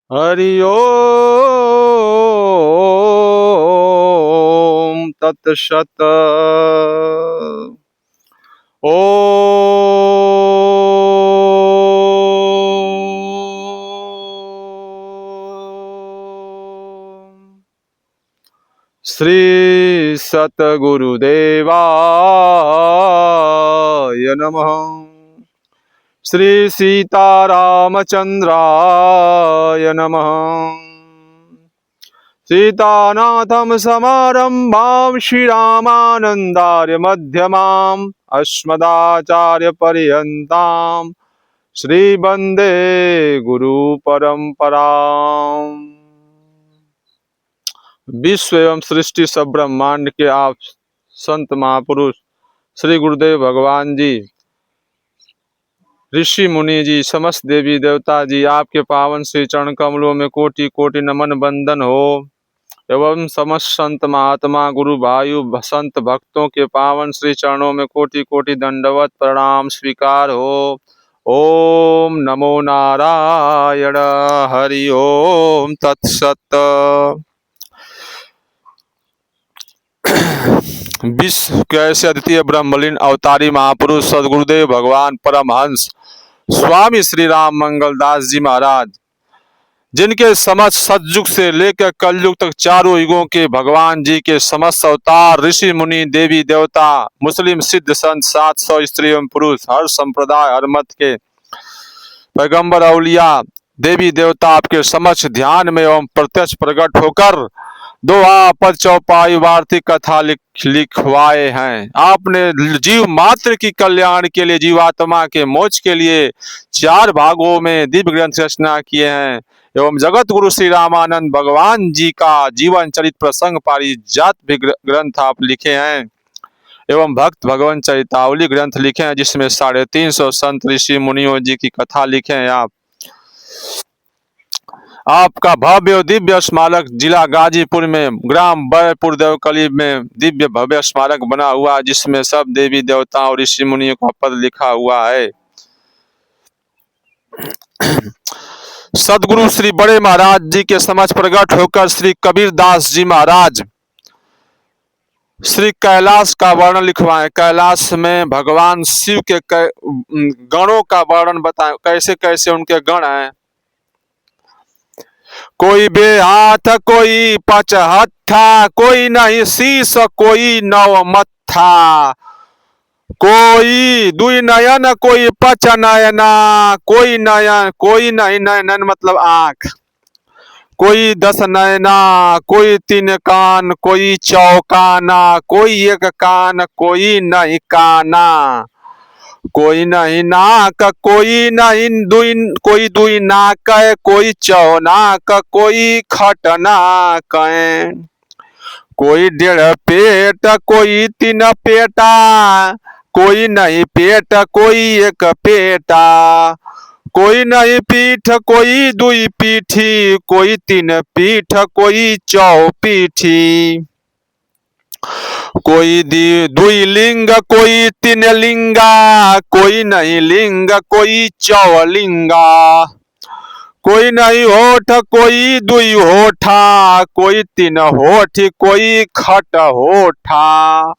हरि ओम तत्सत। ओम श्री सतगुरुदेवाय नमः। श्री सीतारामचंद्राय नमः। सीतानाथं समारंभां श्रीरामानन्दार्य मध्यमाम् अस्मदाचार्यपर्यन्तां श्रीवन्दे गुरुपरम्पराम्। विश्व एवं सृष्टि सब ब्रह्मांड के आप संत महापुरुष श्री गुरुदेव भगवान जी, ऋषि मुनि जी, समस्त देवी देवता जी, आपके पावन श्री चरण कमलों में कोटि कोटि नमन बंदन हो। एवं समस्त संत महात्मा गुरु भायु संत भक्तों के पावन श्री चरणों में कोटि कोटि दंडवत प्रणाम स्वीकार हो। ओम नमो नारायण। हरि ओम तत्सत। विश्व के ऐसे अद्वितीय ब्रह्मलीन अवतारी महापुरुष सदगुरुदेव भगवान परमहंस स्वामी श्री राम मंगलदास जी महाराज, जिनके समस्त सतयुग से लेकर कलयुग तक चारों युगों के भगवान जी के समस्त अवतार, ऋषि मुनि, देवी देवता, मुस्लिम सिद्ध संत, 700 स्त्री एवं पुरुष, हर संप्रदाय हर मत के पैगंबर औलिया देवी देवता आपके समक्ष ध्यान में एवं प्रत्यक्ष प्रकट होकर दोहा पद चौपाई वार्तिक कथा लिखवाए हैं। आपने जीव मात्र की कल्याण के लिए, जीवात्मा के मोक्ष के लिए 4 भागों में दिव्य ग्रंथ रचना किए हैं एवं जगत गुरु श्री रामानंद भगवान जी का जीवन चरित प्रसंग पारिजात भी ग्रंथ आप लिखे हैं एवं भक्त भगवान चरितावली ग्रंथ लिखे हैं, जिसमें 350 संत ऋषि मुनियों जी की कथा लिखे हैं। आपका भव्य दिव्य स्मारक जिला गाजीपुर में ग्राम बैरपुर देवकली में दिव्य भव्य स्मारक बना हुआ, जिसमें सब देवी देवताओं और ऋषि मुनियों का पद लिखा हुआ है। सदगुरु श्री बड़े महाराज जी के समक्ष प्रकट होकर श्री कबीरदास जी महाराज श्री कैलाश का वर्णन लिखवाए। कैलाश में भगवान शिव के गणों का वर्णन बताएं, कैसे कैसे उनके गण हैं। कोई बेहाथ कोई पचहत्था, कोई नहीं शीश कोई नव मत्था, कोई दुई नयन कोई पच नयना, कोई नयन कोई नहीं नयन मतलब आंख, कोई 10 नयना, कोई 3 कान, कोई चौकाना, कोई 1 कान, कोई नहीं काना, कोई नहीं नाक, कोई नहीं कोई दुई नाक, कोई चौनाक, कोई खटनाक, कोई 1.5 पेट, कोई 3 पेटा, कोई नहीं पेट, कोई 1 पेटा, कोई नहीं पीठ, कोई दुई पीठी, कोई 3 पीठ, कोई चौपीठी, कोई दुई लिंग, कोई 3 लिंगा, कोई नहीं लिंग, कोई चौलिंगा, कोई नहीं होठ, कोई दुई होठा, कोई 3 होठ, कोई खट होठा,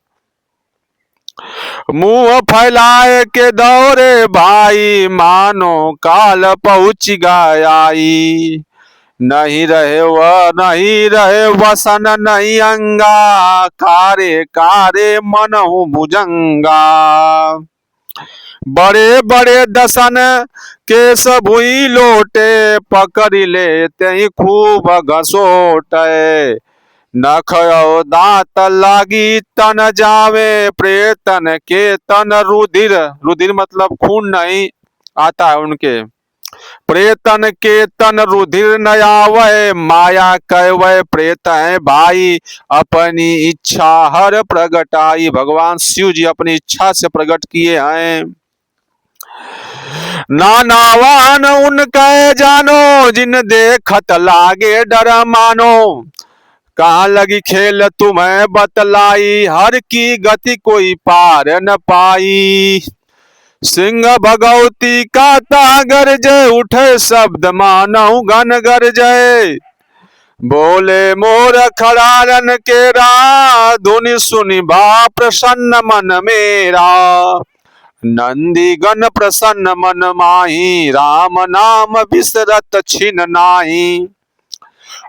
मुंह फैलाए के दौरे भाई, मानो काल पहुंच गयाई, नहीं रहे वसन नहीं अंगा, कारे कारे मनहु भुजंगा, बड़े बड़े दसन केस भुई लोटे, पकड़ लेते ही खूब घसोटे, नख दांत लागी तन जावे, प्रेतन के तन रुधिर, रुधिर मतलब खून नहीं आता है उनके, प्रेतन के तन रुधिर न आवे, माया कहवे प्रेत है भाई, अपनी इच्छा हर प्रगटाई। भगवान शिव जी अपनी इच्छा से प्रकट किए हैं। नानावान उनके जानो, जिन देखत लागे डर मानो, कहाँ लगी खेल तुम्हें बतलाई, हर की गति कोई पार न पाई, सिंह भगवती काता गरजे, उठे शब्द मानव गन गरजे। बोले मोर खड़ारन केरा, धुनि सुनि बा प्रसन्न मन मेरा। नंदी गण प्रसन्न मन माही, राम नाम बिसरत छिन नाही।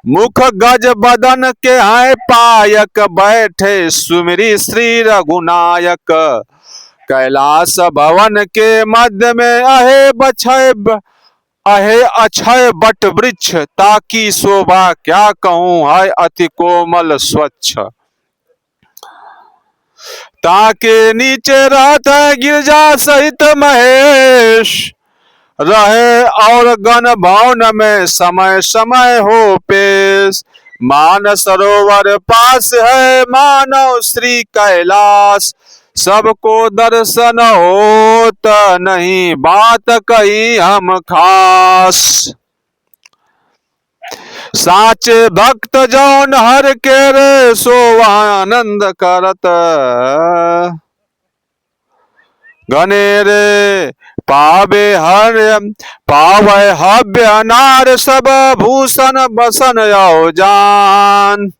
मुख गज बदन के हैं पायक, बैठे सुमिरी श्री रघुनायक। कैलाश भवन के मध्य में अहे अक्षय बट वृक्ष, ताकि शोभा क्या कहूं है अति कोमल स्वच्छ। ताके नीचे रहता है गिरजा सहित महेश, रहे और गण भवन में समय समय हो पेश। मान सरोवर पास है मानव श्री कैलाश, सबको दर्शन होत नहीं बात कही हम खास। साचे भक्त जौन हर के रे, सो आनंद करत घनेरे। पावे हव्य नार, सब भूषण बसन यो जान।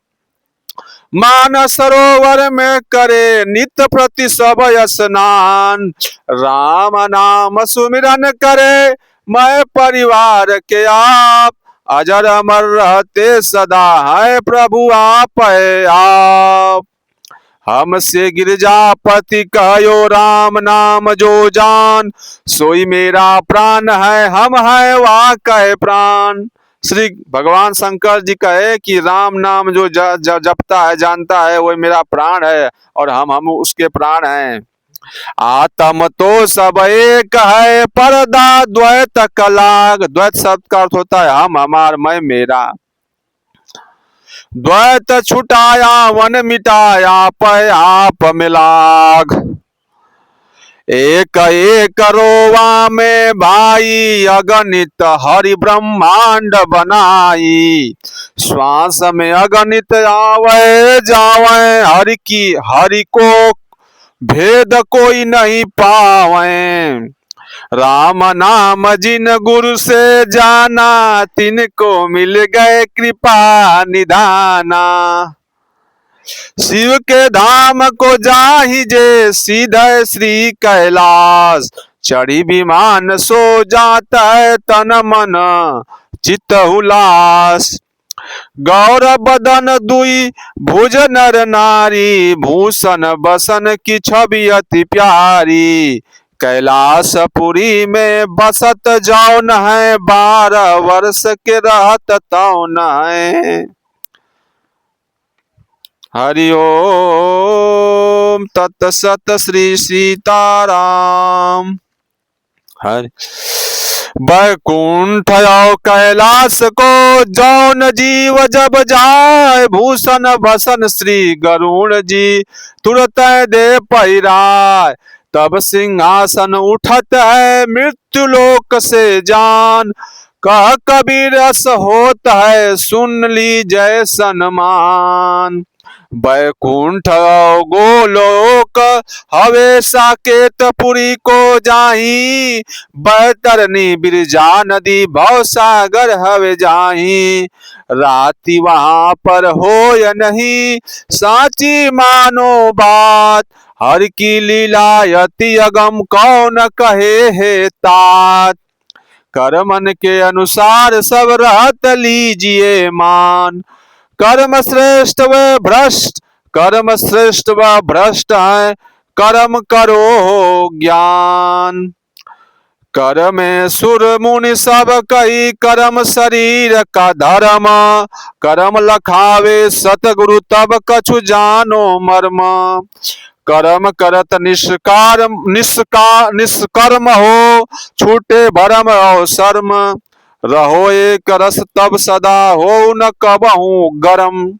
मान सरोवर में करे नित प्रति सब स्नान। राम नाम सुमिरन करे मैं परिवार के आप, अजर अमर रहते सदा है प्रभु आप है आप। हमसे गिरजापति कहो राम नाम जो जान, सोई मेरा प्राण है हम है वह कहे प्राण। श्री भगवान शंकर जी कहे कि राम नाम जो जपता है जानता है वही मेरा प्राण है, और हम उसके प्राण हैं। आत्म तो सब एक है, परदा द्वैत कलाग। द्वैत शब्द का अर्थ होता है हम हमार मैं मेरा। द्वैत छुटाया वन मिटाया, पै आप मिलाग। एक एक रोवा में भाई, अगणित हरि ब्रह्मांड बनाई। श्वास में अगणित आवे जावे, हरि को भेद कोई नहीं पावे। राम नाम जिन गुरु से जाना, तिनको मिल गए कृपा निधाना। शिव के धाम को जाहिजे, सीधे श्री कैलाश। चढ़ी विमान सो जाता है तन मन चित्त हुलास। गौर बदन दुई भुज नर नारी, भूषण बसन की छवि अति प्यारी। कैलाशपुरी में बसत जौन है, 12 वर्ष के रहत तौन है। हरि ओम तत्सत श्री सीताराम। हरि वैकुंठ कैलाश को जौन जीव जब जाए, भूषण भसन श्री गरुण जी तुरत दे पैराय। तब सिंहासन उठत है मृत्यु लोक से जान, कह कबीर रस होत है सुन लीजय सन्मान। वैकुंठ गोलोक हवे साकेतपुरी को जाही, बैतरनी बिरजा नदी भव सागर हवे जाही। राति वहां पर हो या नहीं साची मानो बात, हर की लीला अति अगम कौन कहे है तात। कर्मन के अनुसार सब रहत लीजिए मान, कर्म श्रेष्ठ व भ्रष्ट है, कर्म करो ज्ञान। कर्म में सुर मुनि सब कई, कर्म शरीर का धर्म। कर्म लखावे सतगुरु तब कछु जानो मर्म। कर्म करत निष्कर्म हो, छूटे भरम और शर्म। रहो एक रस तब सदा हो न कबहू गरम।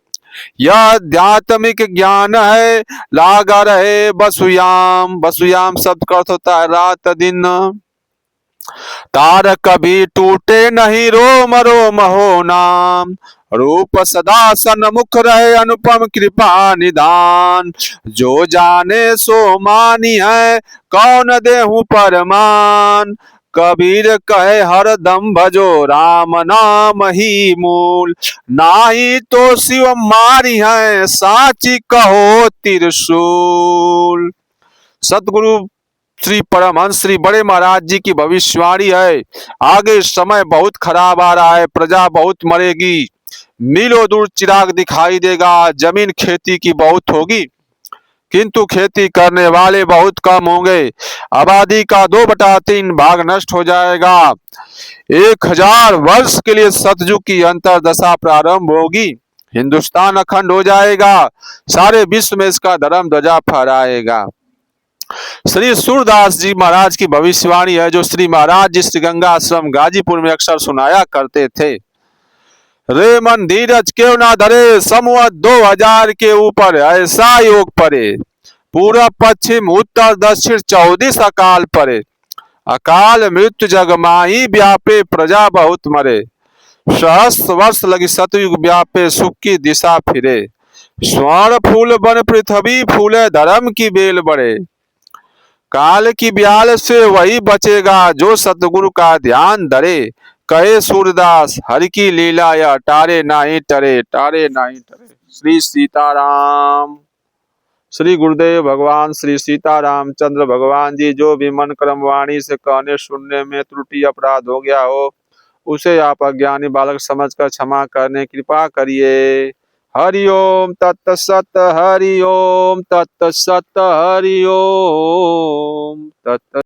यह आध्यात्मिक ज्ञान है लागा रहे बसुयाम। बसुयाम शब्द का अर्थ होता है रात दिन। तार कभी टूटे नहीं रोम रोम हो नाम, रूप सदा सन्मुख रहे अनुपम कृपा निदान। जो जाने सो मानी है कौन देहु परमान, कबीर कहे हर दम भजो राम नाम ही मूल। नाही तो शिव मारी है साची कहो त्रिशूल। सतगुरु श्री परमहंस श्री बड़े महाराज जी की भविष्यवाणी है, आगे समय बहुत खराब आ रहा है, प्रजा बहुत मरेगी, मीलों दूर चिराग दिखाई देगा, जमीन खेती की बहुत होगी किंतु खेती करने वाले बहुत कम होंगे, आबादी का 2/3 भाग नष्ट हो जाएगा। 1000 वर्ष के लिए सतयुग की अंतरदशा प्रारंभ होगी, हिंदुस्तान अखंड हो जाएगा, सारे विश्व में इसका धर्म ध्वजा फहराएगा। श्री सूरदास जी महाराज की भविष्यवाणी है, जो श्री महाराज जी श्री गंगा आश्रम गाजीपुर में अक्सर सुनाया करते थे। रे मन धीरज क्यों ना धरे, समूह 2000 के ऊपर ऐसा योग परे, पूरा पश्चिम उत्तर दक्षिण 34 अकाल परे, अकाल मृत्यु जग माही व्यापे प्रजा बहुत मरे, सहस्त्र वर्ष लगी सतयुग व्यापे सुख की दिशा फिरे, स्वर्ण फूल बन पृथ्वी फूले धर्म की बेल बढ़े, काल की ब्याल से वही बचेगा जो सतगुरु का ध्यान धरे, कहे सूरदास हरि की लीला या टारे नाही टरे, टारे नाही टरे। श्री सीताराम। श्री गुरुदेव भगवान श्री सीताराम चंद्र भगवान जी, जो भी मन कर्म वाणी से कहने सुनने में त्रुटि अपराध हो गया हो, उसे आप अज्ञानी बालक समझकर क्षमा करने कृपा करिए। हरि ओम तत्सत, हरि ओम तत्सत, हरि ओम तत्